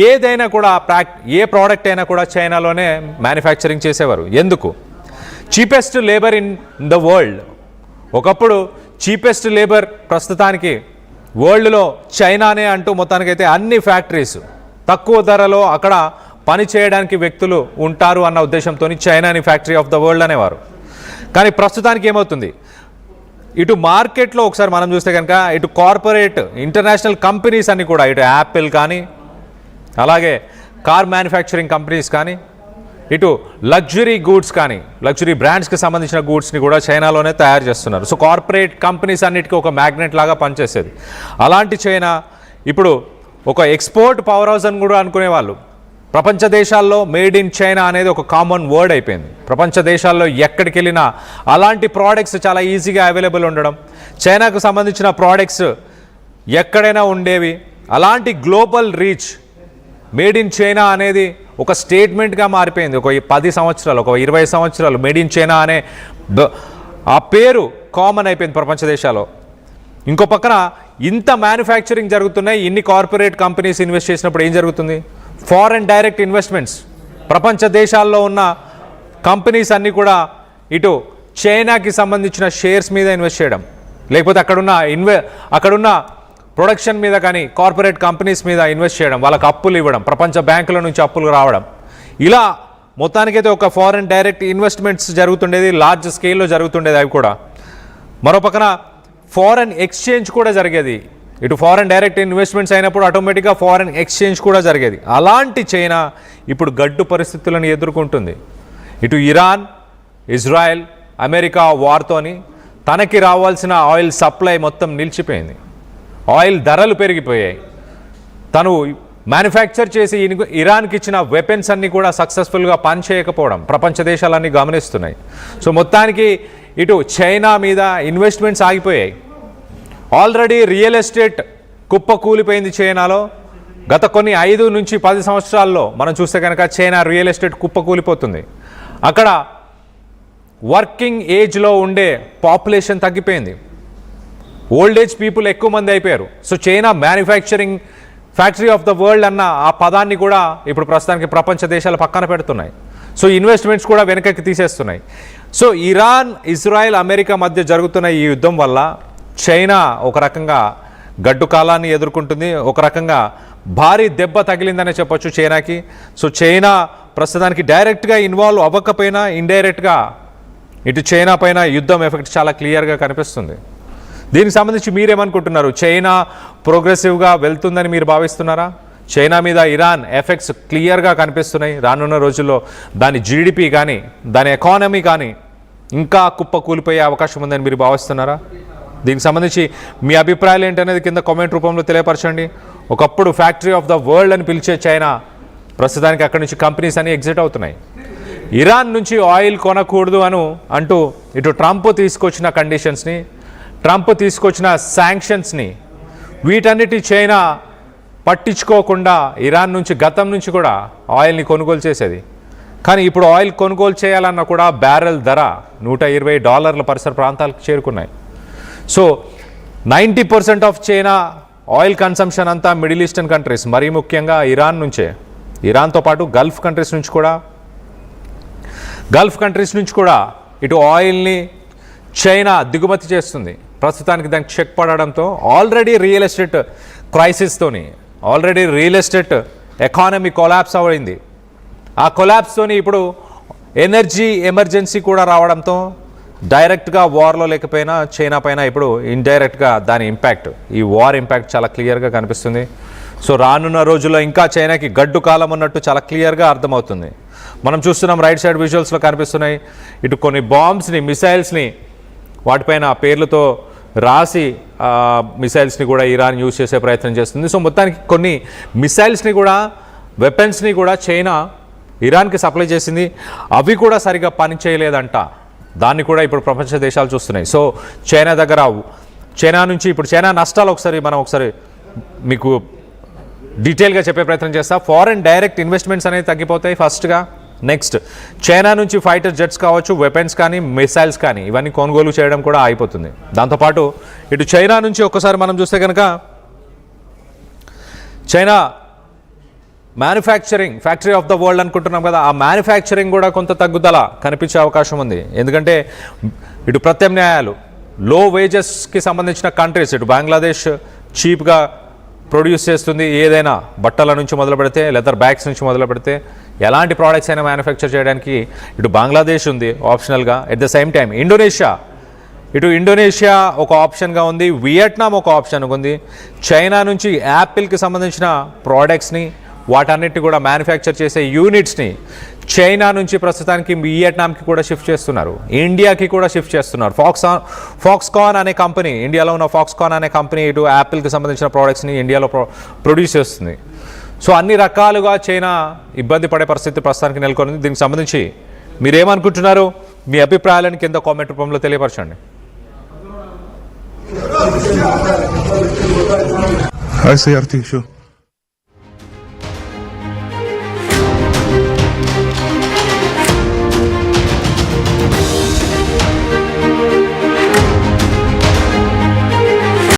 ఏదైనా కూడా ఏ ప్రోడక్ట్ అయినా కూడా చైనాలోనే మ్యానుఫ్యాక్చరింగ్ చేసేవారు. ఎందుకు? Cheapest labour in the world. ఒకప్పుడు చీపెస్ట్ లేబర్ ప్రస్తుతానికి వరల్డ్లో చైనానే అంటూ మొత్తానికైతే అన్ని ఫ్యాక్టరీస్ తక్కువ ధరలో అక్కడ పని చేయడానికి వ్యక్తులు ఉంటారు అన్న ఉద్దేశంతో చైనాని ఫ్యాక్టరీ ఆఫ్ ద వరల్డ్ అనేవారు. కానీ ప్రస్తుతానికి ఏమవుతుంది, ఇటు మార్కెట్లో ఒకసారి మనం చూస్తే కనుక ఇటు కార్పొరేట్ ఇంటర్నేషనల్ కంపెనీస్ అన్నీ కూడా, ఇటు యాపిల్ కానీ, అలాగే కార్ మ్యానుఫ్యాక్చరింగ్ కంపెనీస్ కానీ, ఇటు లగ్జరీ గూడ్స్ కానీ, లగ్జరీ బ్రాండ్స్కి సంబంధించిన గూడ్స్ని కూడా చైనాలోనే తయారు చేస్తున్నారు. సో కార్పొరేట్ కంపెనీస్ అన్నిటికీ ఒక మ్యాగ్నెట్ లాగా పనిచేసేది. అలాంటి చైనా ఇప్పుడు ఒక ఎక్స్పోర్ట్ పవర్ హౌస్ అని కూడా అనుకునేవాళ్ళు. ప్రపంచ దేశాల్లో మేడ్ ఇన్ చైనా అనేది ఒక కామన్ వర్డ్ అయిపోయింది. ప్రపంచ దేశాల్లో ఎక్కడికి వెళ్ళినా అలాంటి ప్రోడక్ట్స్ చాలా ఈజీగా అవైలబుల్ ఉండడం, చైనాకు సంబంధించిన ప్రోడక్ట్స్ ఎక్కడైనా ఉండేవి. అలాంటి global reach made in China అనేది ఒక స్టేట్మెంట్గా మారిపోయింది. ఒక 10 సంవత్సరాలు, ఒక 20 సంవత్సరాలు మేడ్ ఇన్ చైనా అనే ఆ పేరు కామన్ అయిపోయింది ప్రపంచ దేశాల్లో. ఇంకో పక్కన ఇంత మ్యానుఫ్యాక్చరింగ్ జరుగుతున్నాయి, ఇన్ని కార్పొరేట్ కంపెనీస్ ఇన్వెస్ట్ చేసినప్పుడు ఏం జరుగుతుంది? Foreign direct investments. ప్రపంచ దేశాల్లో ఉన్న కంపెనీస్ అన్నీ కూడా ఇటు చైనాకి సంబంధించిన షేర్స్ మీద ఇన్వెస్ట్ చేయడం, లేకపోతే అక్కడున్న ప్రొడక్షన్ మీద కానీ కార్పొరేట్ కంపెనీస్ మీద ఇన్వెస్ట్ చేయడం, వాళ్ళకి అప్పులు ఇవ్వడం, ప్రపంచ బ్యాంకుల నుంచి అప్పులు రావడం, ఇలా మొత్తానికైతే ఒక ఫారెన్ డైరెక్ట్ ఇన్వెస్ట్మెంట్స్ జరుగుతుండేది, లార్జ్ స్కేల్లో జరుగుతుండేది. అవి కూడా మరో పక్కన ఫారెన్ ఎక్స్చేంజ్ కూడా జరిగేది. ఇటు ఫారెన్ డైరెక్ట్ ఇన్వెస్ట్మెంట్స్ అయినప్పుడు ఆటోమేటిక్గా ఫారెన్ ఎక్స్చేంజ్ కూడా జరిగేది. అలాంటి చైనా ఇప్పుడు గడ్డు పరిస్థితులను ఎదుర్కొంటుంది. ఇటు ఇరాన్, ఇజ్రాయెల్, అమెరికా వార్తోని తనకి రావాల్సిన ఆయిల్ సప్లై మొత్తం నిలిచిపోయింది. ఆయిల్ ధరలు పెరిగిపోయాయి. తను మ్యానుఫ్యాక్చర్ చేసి ఇరాన్కి ఇచ్చిన వెపన్స్ అన్నీ కూడా సక్సెస్ఫుల్గా పనిచేయకపోవడం ప్రపంచ దేశాలన్నీ గమనిస్తున్నాయి. సో మొత్తానికి ఇటు చైనా మీద ఇన్వెస్ట్మెంట్స్ ఆగిపోయాయి. ఆల్రెడీ రియల్ ఎస్టేట్ కుప్ప కూలిపోయింది చైనాలో. గత కొన్ని 5 నుంచి 10 సంవత్సరాల్లో మనం చూస్తే కనుక చైనా రియల్ ఎస్టేట్ కుప్ప కూలిపోతుంది. అక్కడ వర్కింగ్ ఏజ్లో ఉండే పాపులేషన్ తగ్గిపోయింది. ఓల్డ్ ఏజ్ పీపుల్ ఎక్కువ మంది అయిపోయారు. So China manufacturing factory of the world అన్న ఆ పదాన్ని కూడా ఇప్పుడు ప్రస్తుతానికి ప్రపంచ దేశాలు పక్కన పెడుతున్నాయి. సో ఇన్వెస్ట్మెంట్స్ కూడా వెనకకి తీసేస్తున్నాయి. సో ఇరాన్, ఇజ్రాయెల్, అమెరికా మధ్య జరుగుతున్న ఈ యుద్ధం వల్ల చైనా ఒక రకంగా గడ్డు కాలాన్ని ఎదుర్కొంటుంది. ఒక రకంగా భారీ దెబ్బ తగిలిందనే చెప్పొచ్చు చైనాకి. సో చైనా ప్రస్తుతానికి డైరెక్ట్గా ఇన్వాల్వ్ అవ్వకపోయినా ఇండైరెక్ట్గా ఇటు చైనా పైన యుద్ధం ఎఫెక్ట్ చాలా క్లియర్గా కనిపిస్తుంది. దీనికి సంబంధించి మీరేమనుకుంటున్నారు? చైనా ప్రోగ్రెసివ్గా వెళ్తుందని మీరు భావిస్తున్నారా? చైనా మీద ఇరాన్ ఎఫెక్ట్స్ క్లియర్గా కనిపిస్తున్నాయి. రానున్న రోజుల్లో దాని జీడిపి కానీ దాని ఎకానమీ కానీ ఇంకా కుప్ప కూలిపోయే అవకాశం ఉందని మీరు భావిస్తున్నారా? దీనికి సంబంధించి మీ అభిప్రాయాలు ఏంటనేది కింద కామెంట్ రూపంలో తెలియపరచండి. ఒకప్పుడు ఫ్యాక్టరీ ఆఫ్ ద వరల్డ్ అని పిలిచే చైనా ప్రస్తుతానికి అక్కడి నుంచి కంపెనీస్ అని ఎగ్జిట్ అవుతున్నాయి. ఇరాన్ నుంచి ఆయిల్ కొనకూడదు అంటూ ఇటు ట్రంప్ తీసుకొచ్చిన కండిషన్స్ని, ట్రంప్ తీసుకొచ్చిన శాంక్షన్స్ని, వీటన్నిటి చైనా పట్టించుకోకుండా ఇరాన్ నుంచి గతం నుంచి కూడా ఆయిల్ని కొనుగోలు చేసేది. కానీ ఇప్పుడు ఆయిల్ కొనుగోలు చేయాలన్నా కూడా బ్యారెల్ ధర $120 పరిసర ప్రాంతాలకు చేరుకున్నాయి. So 90% of China oil consumption అంతా మిడిల్ ఈస్టర్న్ కంట్రీస్, మరీ ముఖ్యంగా ఇరాన్ నుంచే. ఇరాన్తో పాటు గల్ఫ్ కంట్రీస్ నుంచి కూడా ఇటు ఆయిల్ని చైనా దిగుమతి చేస్తుంది. ప్రస్తుతానికి దానికి చెక్ పడడంతో ఆల్రెడీ రియల్ ఎస్టేట్ క్రైసిస్తోని, already real estate economy collapse అయింది. ఆ కొలాప్స్తోని ఇప్పుడు ఎనర్జీ ఎమర్జెన్సీ కూడా రావడంతో డైరెక్ట్గా వార్లో లేకపోయినా చైనా పైన ఇప్పుడు ఇండైరెక్ట్గా దాని ఇంపాక్ట్, ఈ వార్ ఇంపాక్ట్ చాలా క్లియర్గా కనిపిస్తుంది. సో రానున్న రోజుల్లో ఇంకా చైనాకి గడ్డు కాలం ఉన్నట్టు చాలా క్లియర్గా అర్థమవుతుంది. మనం చూస్తున్నాం రైట్ సైడ్ విజువల్స్లో కనిపిస్తున్నాయి. ఇటు కొన్ని బాంబ్స్ని, మిసైల్స్ని వాటిపైన పేర్లతో రాసి మిసైల్స్ని కూడా ఇరాన్ యూజ్ చేసే ప్రయత్నం చేస్తుంది. సో మొత్తానికి కొన్ని మిసైల్స్ని కూడా, వెపన్స్ని కూడా చైనా ఇరాన్కి సప్లై చేసింది. అవి కూడా సరిగా పని చేయలేదంట. దాన్ని కూడా ఇప్పుడు ప్రపంచ దేశాలు చూస్తున్నాయి. సో చైనా నుంచి ఇప్పుడు చైనా నష్టాలు ఒకసారి మీకు డీటెయిల్గా చెప్పే ప్రయత్నం చేస్తా. ఫారెన్ డైరెక్ట్ ఇన్వెస్ట్మెంట్స్ అనేవి తగ్గిపోతాయి ఫస్ట్గా. నెక్స్ట్ చైనా నుంచి ఫైటర్ జెట్స్ కావచ్చు, వెపన్స్ కానీ, మిసైల్స్ కానీ ఇవన్నీ కొనుగోలు చేయడం కూడా అయిపోతుంది. దాంతోపాటు ఇటు చైనా నుంచి ఒక్కసారి మనం చూస్తే కనుక China manufacturing factory of the world అనుకుంటున్నాం కదా, ఆ మ్యానుఫ్యాక్చరింగ్ కూడా కొంత తగ్గుదల కనిపించే అవకాశం ఉంది. ఎందుకంటే ఇటు ప్రత్యామ్నాయాలు లో వేజెస్కి సంబంధించిన కంట్రీస్, ఇటు బంగ్లాదేశ్ చీప్గా ప్రొడ్యూస్ చేస్తుంది, ఏదైనా బట్టల నుంచి మొదలు పెడితే లెదర్ బ్యాగ్స్ నుంచి మొదలు పెడితే ఎలాంటి ప్రోడక్ట్స్ అయినా మ్యానుఫ్యాక్చర్ చేయడానికి ఇటు బంగ్లాదేశ్ ఉంది ఆప్షనల్గా. At the same time Indonesia ఒక ఆప్షన్గా ఉంది, వియట్నాం ఒక ఆప్షన్గా ఉంది. చైనా నుంచి యాపిల్కి సంబంధించిన ప్రోడక్ట్స్ని వాటన్నిటి కూడా మ్యానుఫ్యాక్చర్ చేసే యూనిట్స్ని చైనా నుంచి ప్రస్తుతానికి వియట్నాంకి కూడా షిఫ్ట్ చేస్తున్నారు, ఇండియాకి కూడా షిఫ్ట్ చేస్తున్నారు. ఫాక్స్కాన్ అనే కంపెనీ, ఇండియాలో ఉన్న ఫాక్స్కాన్ అనే కంపెనీ ఇటు యాపిల్కి సంబంధించిన ప్రోడక్ట్స్ని ఇండియాలో ప్రొడ్యూస్ చేస్తుంది. సో అన్ని రకాలుగా చైనా ఇబ్బంది పడే పరిస్థితి ప్రస్తుతానికి నెలకొంది. దీనికి సంబంధించి మీరేమనుకుంటున్నారు? మీ అభిప్రాయాలను కింద కామెంట్ రూపంలో తెలియపరచండి. Hi, Sayarthi, sure.